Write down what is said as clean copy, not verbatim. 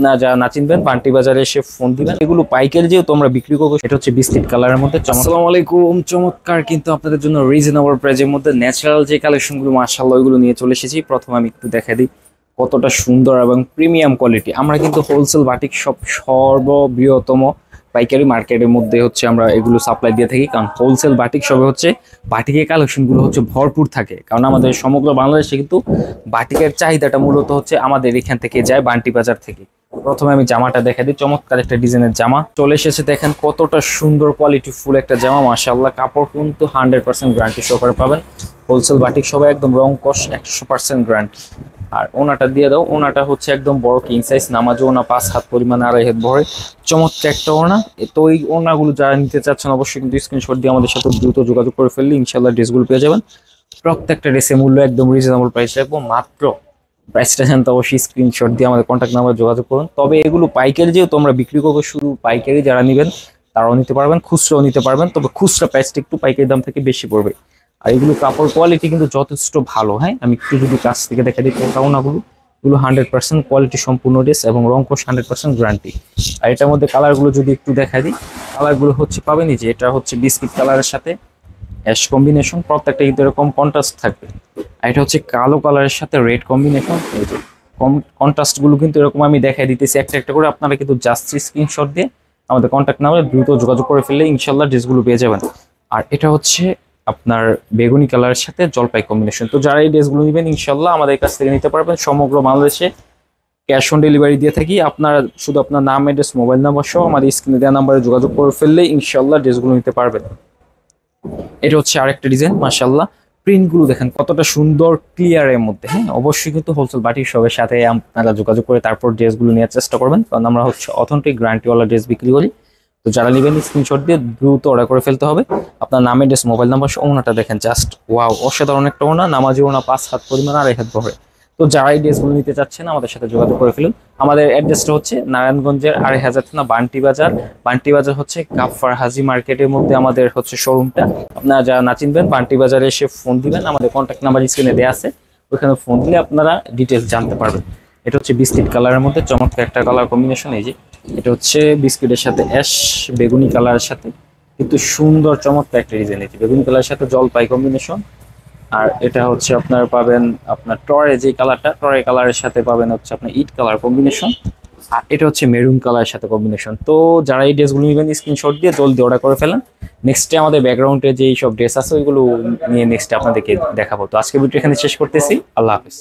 আপনারা যারা না চিনবেন বান্টি বাজারে এসে ফোন দিবেন। এগুলো পাইকারি যেহেতু আমরা বিক্রি করবো, এটা হচ্ছে বিস্কিট কালারের মধ্যে। আসসালামু আলাইকুম, চমৎকার কিন্তু আপনাদের জন্য রিজনেবল প্রাইসের মধ্যে ন্যাচারাল যে কালেকশন গুলো মাশাআল্লাহ ওইগুলো নিয়ে চলে এসেছি। প্রথমে আমি একটু দেখা দিই কতটা সুন্দর এবং প্রিমিয়াম কোয়ালিটি। আমরা কিন্তু হোলসেল বাটিক সব সর্ববৃহত্তম পাইকারি মার্কেটের মধ্যে হচ্ছে আমরা এগুলো সাপ্লাই দিয়ে থাকি, কারণ হোলসেল বাটিক সবে হচ্ছে বাটিকের কালেকশনগুলো হচ্ছে ভরপুর থাকে, কারণ আমাদের সমগ্র বাংলাদেশে কিন্তু বাটিকের চাহিদাটা মূলত হচ্ছে আমাদের এখান থেকে যায়, বান্টি বাজার থেকে। প্রথমে আমি জামাটা দেখা দিই, চমৎকার একটা ডিজাইনের জামা চলে এসেছে। দেখেন কতটা সুন্দর কোয়ালিটি ফুল একটা জামা, মাশাআল্লাহ। কাপড় কিন্তু 100% গ্যারান্টি সহকারে পাবেন। হোলসেল বাটিক সবাই একদম রং কস 100% গ্যারান্টি। আর ওনাটা দিয়ে দাও, ওনাটা হচ্ছে একদম বড় কিং সাইজ, নামাজে ওনা 5 হাত পরিমাণ, 2.5 হাত ভরে, চমৎকার একটা ওনা। তো এই ওনাগুলো যারা নিতে চাচ্ছেন অবশ্যই কিন্তু স্ক্রিনশট দিয়ে আমাদের সাথে দ্রুত যোগাযোগ করে ফেললে ইনশাআল্লাহ ড্রেসগুলো পেয়ে যাবেন। প্রত্যেকটা ড্রেসের মূল্য একদম রিজনেবল প্রাইস রাখবো, মাত্র প্রাইসটা জানতে অবশ্যই স্ক্রিনশট দিয়ে আমাদের কন্ট্যাক্ট নাম্বারে যোগাযোগ করুন। তবে এগুলো পাইকারি যেহেতু আমরা বিক্রি করবো, শুধু পাইকারি যারা নেবেন তারাও নিতে পারবেন, খুচরাও নিতে পারবেন। তবে খুচরা প্রাইসটা একটু পাইকারি দাম থেকে বেশি পড়বে। আর এগুলো কাপড় কোয়ালিটি কিন্তু যথেষ্ট ভালো। হ্যাঁ, আমি একটু যদি কাছ থেকে দেখা দিই ওনাগুলো, এগুলো 100% কোয়ালিটি সম্পূর্ণ ড্রেস এবং রং কোশ 100% গ্যারান্টি। আর এটার মধ্যে কালারগুলো যদি একটু দেখা দিই, কালারগুলো হচ্ছে পাবেনই যে এটা হচ্ছে বিস্কিট কালারের সাথে অ্যাশ কম্বিনেশন, প্রত্যেকটা কিন্তু এরকম কন্ট্রাস্ট থাকবে। আর এটা হচ্ছে কালো কালারের সাথে রেড কম্বিনেশন। এই যে কন্ট্রাস্ট গুলো কিন্তু এরকম আমি দেখাই দিতেছি একটা একটা করে, আপনারা কিন্তু জাস্ট স্ক্রিনশট দিয়ে আমাদের কন্ট্যাক্ট নাম্বারে দ্রুত যোগাযোগ করে ফেললে ইনশাল্লাহ ড্রেসগুলো পেয়ে যাবেন। আর এটা হচ্ছে আপনার বেগুনি কালারের সাথে জলপাই কম্বিনেশন। তো যারা এই ড্রেসগুলো নেবেন ইনশাল্লাহ আমাদের কাছ থেকে নিতে পারবেন। সমগ্র বাংলাদেশে ক্যাশ অন ডেলিভারি দিয়ে থাকি। আপনারা শুধু আপনার নাম, অ্যাড্রেস, মোবাইল নাম্বার সহ আমাদের স্ক্রিনে দেওয়া নাম্বারে যোগাযোগ করে ফেললে ইনশাল্লাহ ড্রেসগুলো নিতে পারবেন। এটা হচ্ছে আরেকটা ডিজাইন, মাশাআল্লাহ। প্রিন্টগুলো দেখেন কতটা সুন্দর ক্লিয়ারের মধ্যে। হ্যাঁ, অবশ্যই কিন্তু হোলসেল বাটিক সবের সাথে আপনারা যোগাযোগ করে তারপর ড্রেসগুলো নেওয়ার চেষ্টা করবেন, কারণ আমরা হচ্ছে অথেন্টিক গ্যারান্টিওয়ালা ড্রেস বিক্রি করি। তো যারা নেবেন স্ক্রিনশট দিয়ে দ্রুত অর্ডার করে ফেলতে হবে। আপনার নাম, অ্যাড্রেস, মোবাইল নাম্বার সহ। ওনাটা দেখেন জাস্ট ওয়াও, অসাধারণ একটা ওনা, নামাজি ওনা 5 হাত পরিমাণ, 2.5 হাত ভরে। তো যারা এই ড্রেসগুলো নিতে চাচ্ছেন আমাদের সাথে যোগাযোগ করে ফেলুন। আমাদের অ্যাড্রেসটা হচ্ছে নারায়ণগঞ্জের 2.5 থানা বান্টি বাজার। বান্টি বাজার হচ্ছে গাফফার হাজি মার্কেটের মধ্যে আমাদের হচ্ছে শোরুমটা। আপনারা যারা না চিনবেন বান্টি বাজারে এসে ফোন দিবেন, আমাদের কন্ট্যাক্ট নাম্বার স্ক্রিনে দেওয়া আছে, ওইখানে ফোন দিলে আপনারা ডিটেলস জানতে পারবেন। এটা হচ্ছে বিস্কিট কালারের মধ্যে চমৎকার একটা কালার কম্বিনেশন। এই যে এটা হচ্ছে বিস্কিটের সাথে অ্যাশ বেগুনি কালারের সাথে কিন্তু সুন্দর চমৎকার একটা ডিজাইন। এই যে বেগুনি কালারের সাথে জলপাই কম্বিনেশন। আর এটা হচ্ছে আপনার পাবেন আপনার টরে যে কালারটা, টরে কালারের সাথে পাবেন হচ্ছে আপনার ইট কালার কম্বিনেশন। আর এটা হচ্ছে মেরুন কালারের সাথে কম্বিনেশন। তো যারা এই ড্রেসগুলো নেবেন স্ক্রিনশট দিয়ে জলদি অর্ডার করে ফেলেন। নেক্সটে আমাদের ব্যাকগ্রাউন্ডে যে সব ড্রেস আছে ওইগুলো নিয়ে নেক্সটে আপনাদেরকে দেখাবো। তো আজকে ভিডিও এখানে শেষ করতেছি। আল্লাহ হাফেজ।